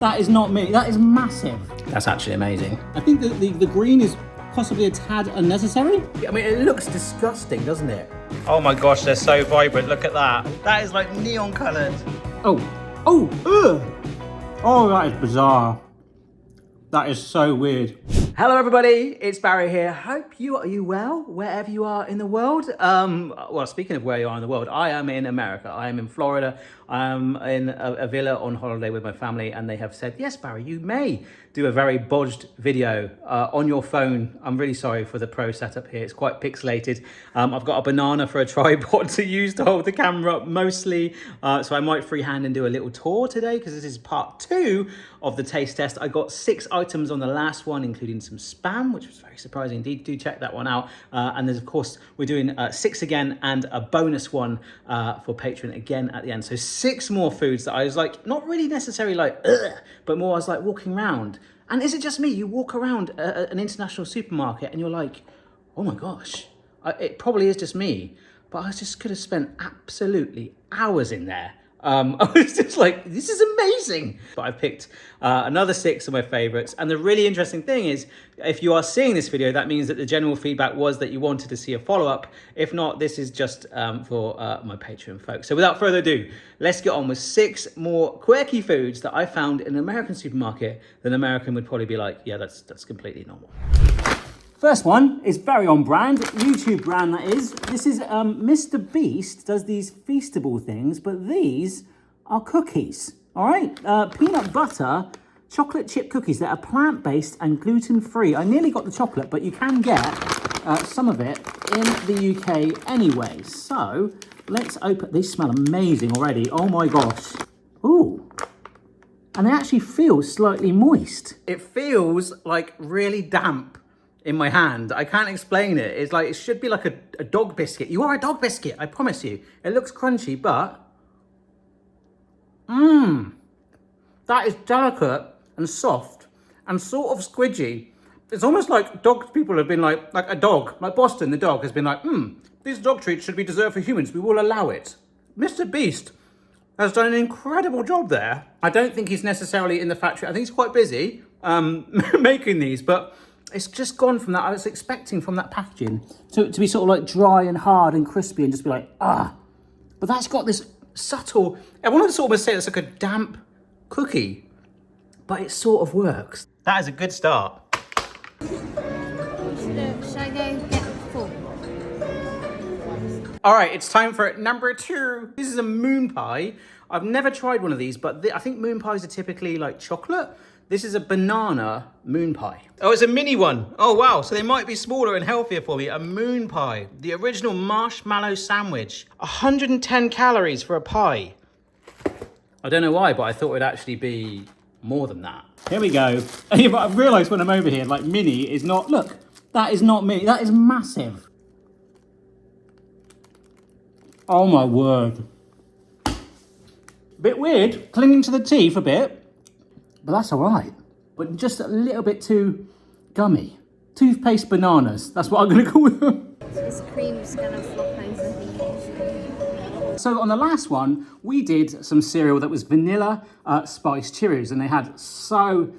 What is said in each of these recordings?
That is not me. That is massive. That's actually amazing. I think that the green is possibly a tad unnecessary. I mean, it looks disgusting, doesn't it? Oh my gosh, they're so vibrant. Look at that. That is like neon coloured. Oh, ugh. Oh, that is bizarre. That is so weird. Hello everybody, it's Barry here. Hope you are well, wherever you are in the world. Well, speaking of where you are in the world, I am in America. I am in Florida. I am in a villa on holiday with my family, and they have said, yes, Barry, you may do a very bodged video on your phone. I'm really sorry for the pro setup here. It's quite pixelated. I've got a banana for a tripod to use to hold the camera up mostly. So I might freehand and do a little tour today because this is part 2 of the taste test. I got 6 items on the last one, including some Spam, which was very surprising indeed. Do check that one out. And there's, of course, we're doing 6 again and a bonus one for Patreon again at the end. So 6 more foods that I was like, not really necessarily like, ugh, but more I was like walking around. And is it just me? You walk around an international supermarket and you're like, oh my gosh, it probably is just me. But I just could have spent absolutely hours in there. I was just like, this is amazing. But I picked another 6 of my favorites. And the really interesting thing is, if you are seeing this video, that means that the general feedback was that you wanted to see a follow-up. If not, this is just for my Patreon folks. So without further ado, let's get on with 6 more quirky foods that I found in an American supermarket that an American would probably be like, yeah, that's completely normal. First one is very on brand, YouTube brand that is. This is Mr. Beast does these Feastable things, but these are cookies, all right? Peanut butter, chocolate chip cookies that are plant-based and gluten-free. I nearly got the chocolate, but you can get some of it in the UK anyway. So let's open, these smell amazing already. Oh my gosh. Ooh. And they actually feel slightly moist. It feels like really damp in my hand. I can't explain it. It's like, it should be like a dog biscuit. You are a dog biscuit, I promise you. It looks crunchy, but that is delicate and soft and sort of squidgy. It's almost like dog people have been like a dog, like Boston, the dog has been like, these dog treats should be reserved for humans. We will allow it. Mr. Beast has done an incredible job there. I don't think he's necessarily in the factory. I think he's quite busy making these, but it's just gone from that. I was expecting from that packaging to be sort of like dry and hard and crispy and just be like, ah. But that's got this subtle, I want to sort of say it's like a damp cookie, but it sort of works. That is a good start. Should I go get 4? All right, it's time for number 2. This is a moon pie. I've never tried one of these, but I think moon pies are typically like chocolate. This is a banana moon pie. Oh, it's a mini one. Oh, wow. So they might be smaller and healthier for me. A moon pie. The original marshmallow sandwich. 110 calories for a pie. I don't know why, but I thought it would actually be more than that. Here we go. But I've realised when I'm over here, like mini is not, look, that is not mini. That is massive. Oh my word. Bit weird, clinging to the teeth a bit. But that's all right. But just a little bit too gummy. Toothpaste bananas. That's what I'm going to call them. This cream's going to flop over the So on the last one, we did some cereal that was vanilla spice Cheerios. And they had so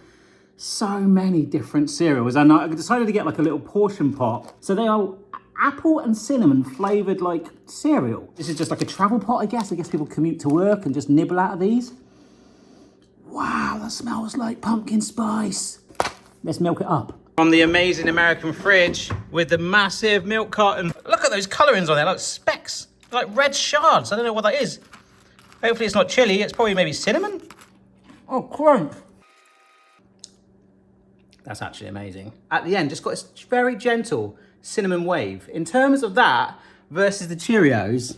many different cereals. And I decided to get like a little portion pot. So they are apple and cinnamon flavoured like cereal. This is just like a travel pot, I guess. I guess people commute to work and just nibble out of these. Wow, that smells like pumpkin spice. Let's milk it up. From the amazing American fridge with the massive milk carton. Look at those colourings on there, like specks, like red shards. I don't know what that is. Hopefully it's not chili, it's probably maybe cinnamon. Oh, crunch. That's actually amazing. At the end, just got this very gentle cinnamon wave. In terms of that versus the Cheerios,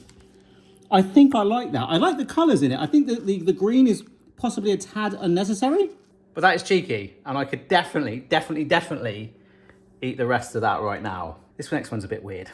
I think I like that. I like the colours in it. I think that the green is possibly a tad unnecessary. but that is cheeky, and I could definitely eat the rest of that right now. This next one's a bit weird.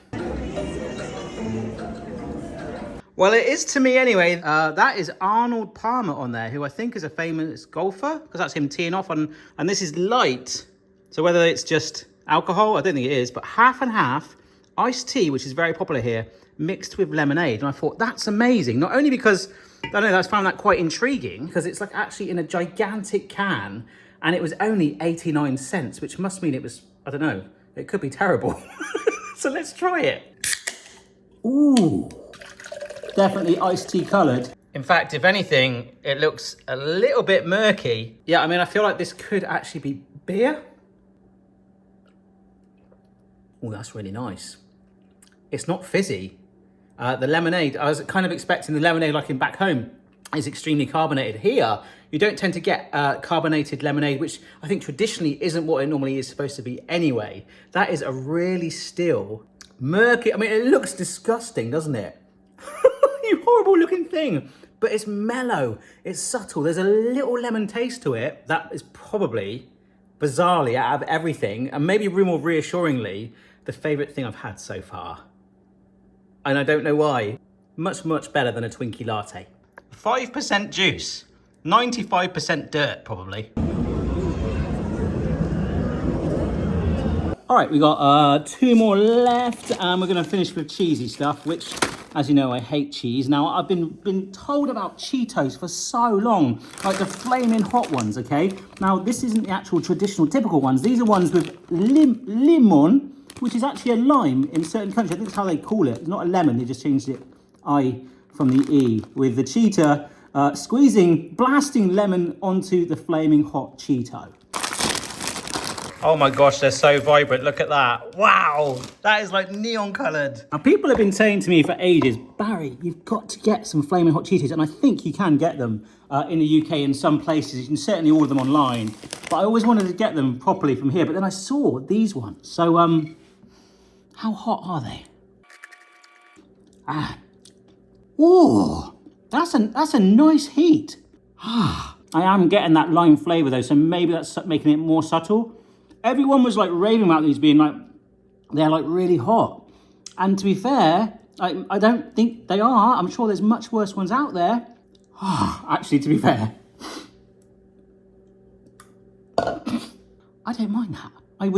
Well, it is to me anyway. That is Arnold Palmer on there, who I think is a famous golfer, because that's him teeing off on, and this is light. So whether it's just alcohol, I don't think it is, but half and half iced tea, which is very popular here, mixed with lemonade. And I thought, that's amazing. Not only because I don't know, I found that quite intriguing because it's like actually in a gigantic can and it was only 89 cents, which must mean it was, I don't know, it could be terrible. So let's try it. Ooh, definitely iced tea coloured. In fact, if anything, it looks a little bit murky. Yeah, I mean, I feel like this could actually be beer. Oh, that's really nice. It's not fizzy. The lemonade, I was kind of expecting the lemonade like in back home is extremely carbonated. Here, you don't tend to get carbonated lemonade, which I think traditionally isn't what it normally is supposed to be anyway. That is a really still, murky, I mean, it looks disgusting, doesn't it? You horrible looking thing. But it's mellow, it's subtle. There's a little lemon taste to it. That is probably, bizarrely, out of everything, and maybe more reassuringly, the favorite thing I've had so far. And I don't know why. Much, much better than a Twinkie latte. 5% juice, 95% dirt, probably. All right, we got 2 more left, and we're gonna finish with cheesy stuff, which, as you know, I hate cheese. Now, I've been told about Cheetos for so long, like the flaming hot ones, okay? Now, this isn't the actual traditional typical ones. These are ones with limon, which is actually a lime in certain countries. I think that's how they call it. It's not a lemon, they just changed it I from the E, with the cheetah blasting lemon onto the flaming hot Cheeto. Oh my gosh, they're so vibrant. Look at that. Wow, that is like neon coloured. Now, people have been saying to me for ages, Barry, you've got to get some flaming hot Cheetos, and I think you can get them in the UK in some places. You can certainly order them online, but I always wanted to get them properly from here. But then I saw these ones. So, how hot are they? Oh, that's a nice heat. I am getting that lime flavour though, so maybe that's making it more subtle. Everyone was like raving about these being like, they're like really hot. And to be fair, I don't think they are. I'm sure there's much worse ones out there. Actually, to be fair, I don't mind that. I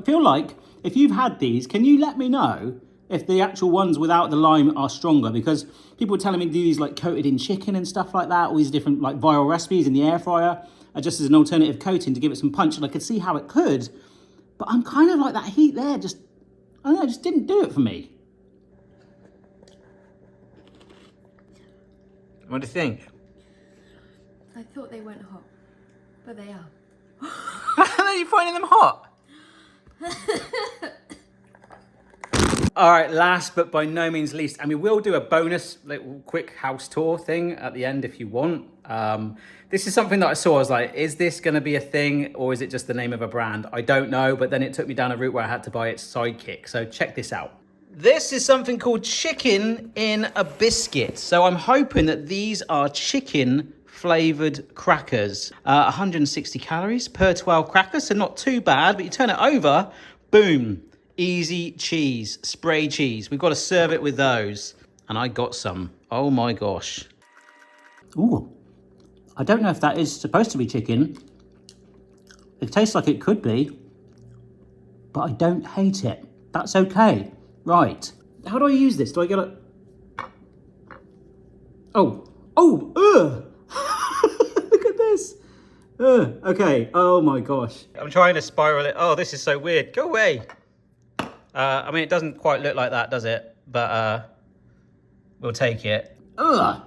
feel like if you've had these, can you let me know if the actual ones without the lime are stronger? Because people were telling me to do these like coated in chicken and stuff like that, all these different like viral recipes in the air fryer, just as an alternative coating to give it some punch, and I could see how it could, but I'm kind of like that heat there, just, I don't know, just didn't do it for me. What do you think? I thought they weren't hot, but they are. Are you finding them hot? All right, last but by no means least, and we will do a bonus little quick house tour thing at the end if you want. This is something that I saw. I was like, is this going to be a thing, or is it just the name of a brand? I don't know, but then it took me down a route where I had to buy its sidekick. So check this out. This is something called chicken in a biscuit. So I'm hoping that these are chicken flavored crackers. 160 calories per 12 crackers, so not too bad, but you turn it over, boom. Easy cheese, spray cheese. We've got to serve it with those. And I got some. Oh my gosh. Ooh, I don't know if that is supposed to be chicken. It tastes like it could be, but I don't hate it. That's okay. Right. How do I use this? Do I get a... Oh, look at this. Okay, oh my gosh. I'm trying to spiral it. Oh, this is so weird. Go away. I mean, it doesn't quite look like that, does it? But we'll take it. Ugh!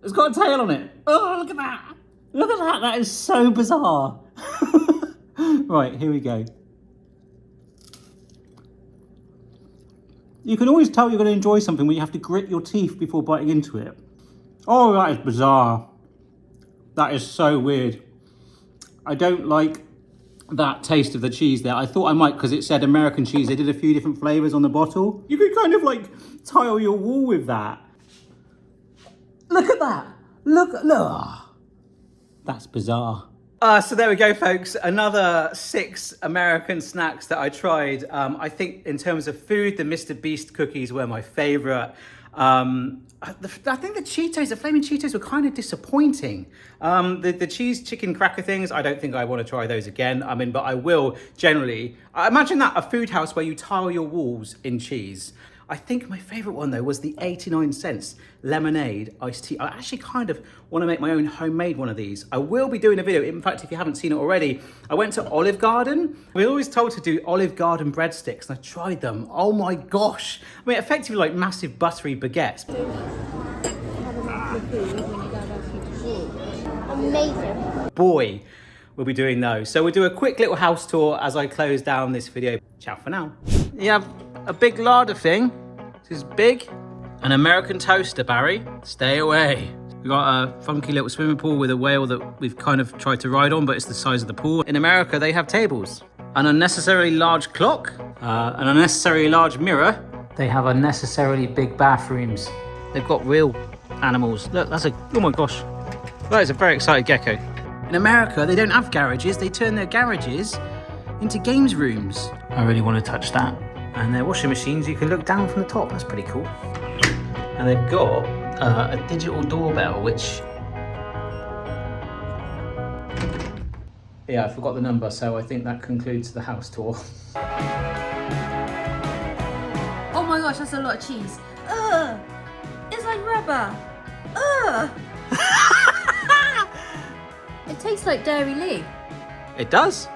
It's got a tail on it. Oh, look at that! Look at that! That is so bizarre. Right, here we go. You can always tell you're going to enjoy something when you have to grit your teeth before biting into it. Oh, that is bizarre. That is so weird. I don't like that taste of the cheese there. I thought I might because it said American cheese. They did a few different flavors on the bottle. You could kind of like tile your wall with that. Look at that. Look. That's bizarre. So there we go, folks. Another 6 American snacks that I tried. I think in terms of food, the Mr. Beast cookies were my favorite. I think the Cheetos, the Flamin' Cheetos were kind of disappointing. The cheese chicken cracker things, I don't think I want to try those again. I mean, but I will generally. I imagine that a food house where you tile your walls in cheese. I think my favorite one though was the 89 cents lemonade iced tea. I actually kind of want to make my own homemade one of these. I will be doing a video. In fact, if you haven't seen it already, I went to Olive Garden. We're always told to do Olive Garden breadsticks, and I tried them. Oh my gosh. I mean, effectively like massive buttery baguettes. Amazing. Boy, we'll be doing those. So we'll do a quick little house tour as I close down this video. Ciao for now. You have a big larder thing. This is big. An American toaster, Barry. Stay away. We've got a funky little swimming pool with a whale that we've kind of tried to ride on, but it's the size of the pool. In America, they have tables. An unnecessarily large clock. An unnecessarily large mirror. They have unnecessarily big bathrooms. They've got real animals. Look, that's a, oh my gosh. That is a very excited gecko. In America, they don't have garages. They turn their garages into games rooms. I really want to touch that. And their washing machines, you can look down from the top. That's pretty cool. And they've got a digital doorbell, which... Yeah, I forgot the number, so I think that concludes the house tour. Oh my gosh, that's a lot of cheese. Ugh! It's like rubber. Ugh! It tastes like Dairy Lee. It does.